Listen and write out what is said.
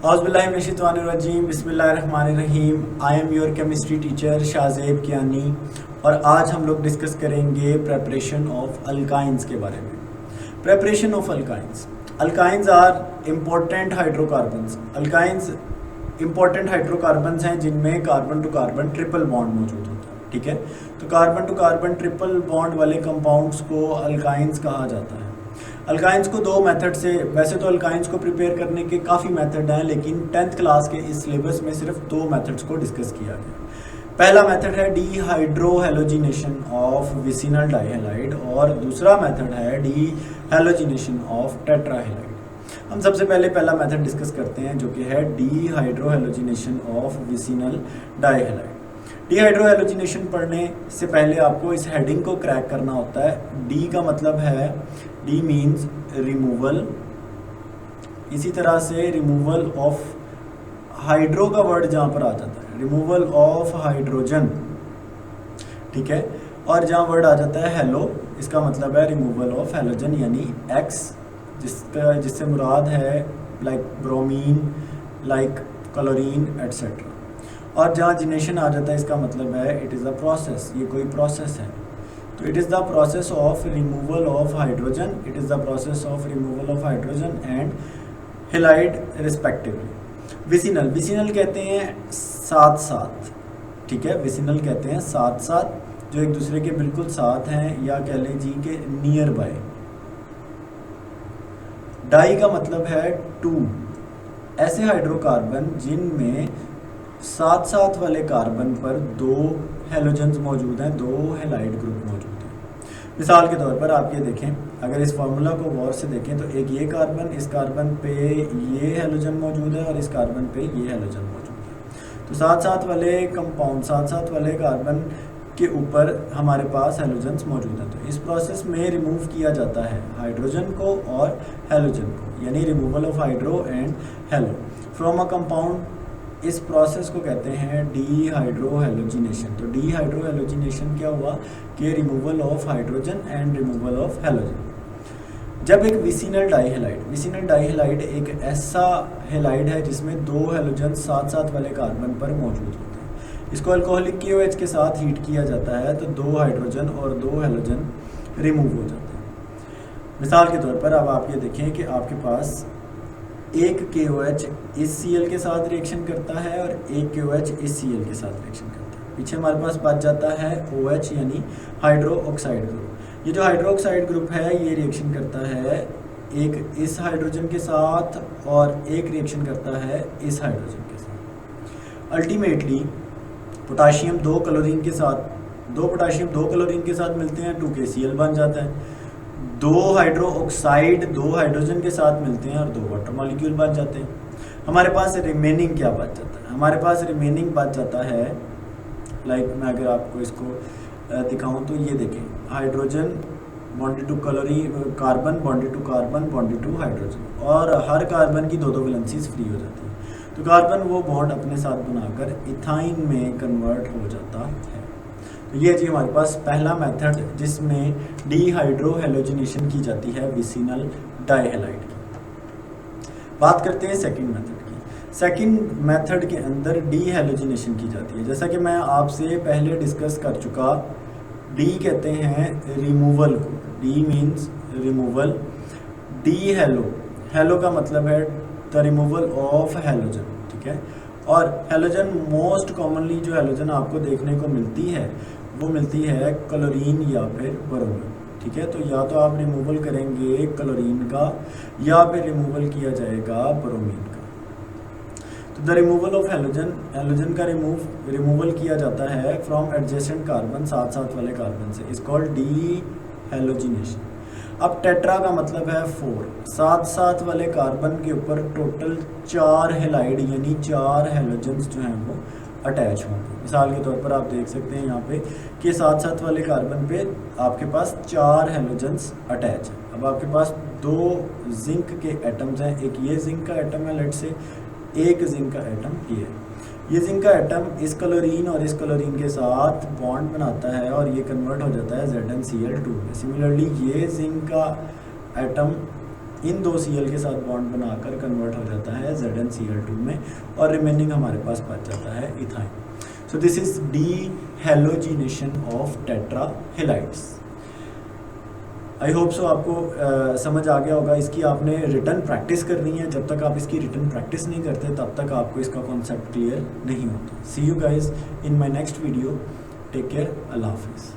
औज़ुबिल्लाहिमिनश्शैतानिर्रजीम बिस्मिल्लाहिर्रहमानिर्रहीम। I am your chemistry teacher Shahzeb Kiyani और आज हम लोग डिस्कस करेंगे प्रेपरेशन ऑफ अल्काइंस के बारे में। Preparation of alkynes. Alkynes are important hydrocarbons. Alkynes important hydrocarbons हैं जिनमें carbon to carbon triple bond मौजूद होता है। ठीक है, तो carbon to carbon triple bond वाले कंपाउंड्स को अल्काइंस कहा जाता है। अल्काइंस को दो मेथड से, वैसे तो अल्काइंस को प्रिपेयर करने के काफ़ी मेथड हैं, लेकिन 10th क्लास के इस सिलेबस में सिर्फ दो मेथड्स को डिस्कस किया गया। पहला मेथड है डीहाइड्रोहेलोजिनेशन ऑफ विसिनल डाइहैलाइड और दूसरा मेथड है डीहेलोजिनेशन ऑफ टेट्राहैलाइड। हम सबसे पहले पहला मेथड डिस्कस करते हैं जो कि है डीहाइड्रोहेलोजिनेशन ऑफ विसिनल डाइहैलाइड। डीहाइड्रोहेलोजिनेशन पढ़ने से पहले आपको इस हेडिंग को क्रैक करना होता है। डी का मतलब है, डी मीन्स रिमूवल। इसी तरह से रिमूवल ऑफ हाइड्रो का वर्ड जहाँ पर आ जाता है, रिमूवल ऑफ हाइड्रोजन। ठीक है, और जहाँ वर्ड आ जाता है हेलो, इसका मतलब है रिमूवल ऑफ हेलोजन यानी एक्स, जिससे मुराद है like bromine, like chlorine etcetera. और जहाँ जिनेशन आ जाता है इसका मतलब है इट इज़ अ प्रोसेस, ये कोई प्रोसेस है। तो it is the process of removal of hydrogen, it is the process of removal of hydrogen and halide respectively. Vicinal, vicinal कहते हैं साथ साथ। ठीक है, विसिनल कहते हैं साथ साथ, जो एक दूसरे के बिल्कुल साथ हैं, या कह लें जी के नियर बाय। डाई का मतलब है टू, ऐसे हाइड्रोकार्बन जिनमें साथ साथ वाले कार्बन पर दो हेलोजन्स मौजूद हैं, दो हेलाइड ग्रुप मौजूद हैं। मिसाल के तौर पर आप ये देखें, अगर इस फार्मूला को गौर से देखें तो एक ये कार्बन, इस कार्बन पे ये हेलोजन मौजूद है और इस कार्बन पे ये हेलोजन मौजूद है। तो साथ साथ वाले कंपाउंड, साथ साथ वाले कार्बन के ऊपर हमारे पास हेलोजन्स मौजूद हैं। तो इस प्रोसेस में रिमूव किया जाता है हाइड्रोजन को और हेलोजन को, यानी removal of hydro and hello from a compound. इस प्रोसेस को कहते हैं डीहाइड्रोहेलोजिनेशन। तो डीहाइड्रोहेलोजिनेशन क्या हुआ कि removal of hydrogen and removal of halogen. जब एक विसिनल डाइहैलाइड, विसिनल डाइहैलाइड एक ऐसा हेलाइड है जिसमें दो हेलोजन साथ साथ वाले कार्बन पर मौजूद होते हैं, इसको अल्कोहलिक KOH के साथ हीट किया जाता है तो दो हाइड्रोजन और दो हेलोजन रिमूव हो जाते हैं। मिसाल के तौर पर अब आप ये देखें कि आपके पास एक KOH इस Cl के साथ रिएक्शन करता है और एक KOH इस Cl के साथ रिएक्शन करता है। पीछे हमारे पास बच जाता है OH यानी हाइड्रो ऑक्साइड ग्रुप। ये जो हाइड्रो ऑक्साइड ग्रुप है ये रिएक्शन करता है एक इस हाइड्रोजन के साथ और एक रिएक्शन करता है इस हाइड्रोजन के साथ। अल्टीमेटली पोटाशियम दो क्लोरीन के साथ, दो पोटाशियम दो क्लोरीन के साथ मिलते हैं, 2KCl बन जाता है। दो हाइड्रो ऑक्साइड दो हाइड्रोजन के साथ मिलते हैं और दो वाटर मॉलिक्यूल बच जाते हैं। हमारे पास रिमेनिंग क्या बच जाता है? हमारे पास रिमेनिंग बच जाता है, लाइक मैं अगर आपको इसको दिखाऊं तो ये देखें, hydrogen bonded to chlorine, carbon bonded to carbon bonded to hydrogen, और हर कार्बन की दो दो वैलेंसीज फ्री हो जाती है। तो कार्बन वो बॉन्ड अपने साथ बनाकर इथाइन में कन्वर्ट हो जाता है। ये जी हमारे पास पहला मेथड जिसमें डीहाइड्रोहेलोजिनेशन की जाती है विसिनल डाइहैलाइड की। बात करते हैं सेकंड मेथड की। सेकंड मेथड के अंदर डीहेलोजिनेशन की जाती है। जैसा कि मैं आपसे पहले डिस्कस कर चुका, डी कहते हैं रिमूवल को, डी मीन्स रिमूवल। डीहेलो, हेलो का मतलब है द रिमूवल ऑफ हेलोजन। ठीक है, और हेलोजन मोस्ट कॉमनली जो हेलोजन आपको देखने को मिलती है वो मिलती है क्लोरीन या फिर ब्रोमीन। ठीक है, तो या तो आप रिमूवल करेंगे क्लोरीन का या फिर रिमूवल किया जाएगा ब्रोमीन का। तो the removal of halogen, halogen का रिमूवल किया जाता है फ्रॉम एडजेसेंट कार्बन, साथ साथ वाले कार्बन से, इज कॉल्ड डीहेलोजिनेशन। अब टेट्रा का मतलब है 4, साथ साथ वाले कार्बन के ऊपर टोटल 4 हेलाइड यानी 4 हेलोजन्स जो हैं वो अटैच होंगे। मिसाल के तौर पर आप देख सकते हैं यहाँ पे कि साथ साथ वाले कार्बन पे आपके पास 4 हेलोजन्स अटैच हैं। अब आपके पास दो जिंक के एटम्स हैं, एक ये जिंक का एटम है लेट से, एक जिंक का एटम ये है। ये जिंक का एटम इस क्लोरीन और इस क्लोरीन के साथ बॉन्ड बनाता है और ये कन्वर्ट हो जाता है ZnCl2 में। सिमिलरली ये जिंक का एटम इन दो Cl के साथ बॉन्ड बनाकर कन्वर्ट हो जाता है ZnCl2 में और रिमेनिंग हमारे पास बच जाता है ethyne. So this is dehalogenation of tetra halides. I hope so आपको समझ आ गया होगा। इसकी आपने रिटर्न प्रैक्टिस करनी है। जब तक आप इसकी रिटर्न प्रैक्टिस नहीं करते तब तक आपको इसका कॉन्सेप्ट क्लियर नहीं होता। See you guys in my next video. Take care. अल्लाह हाफिज़।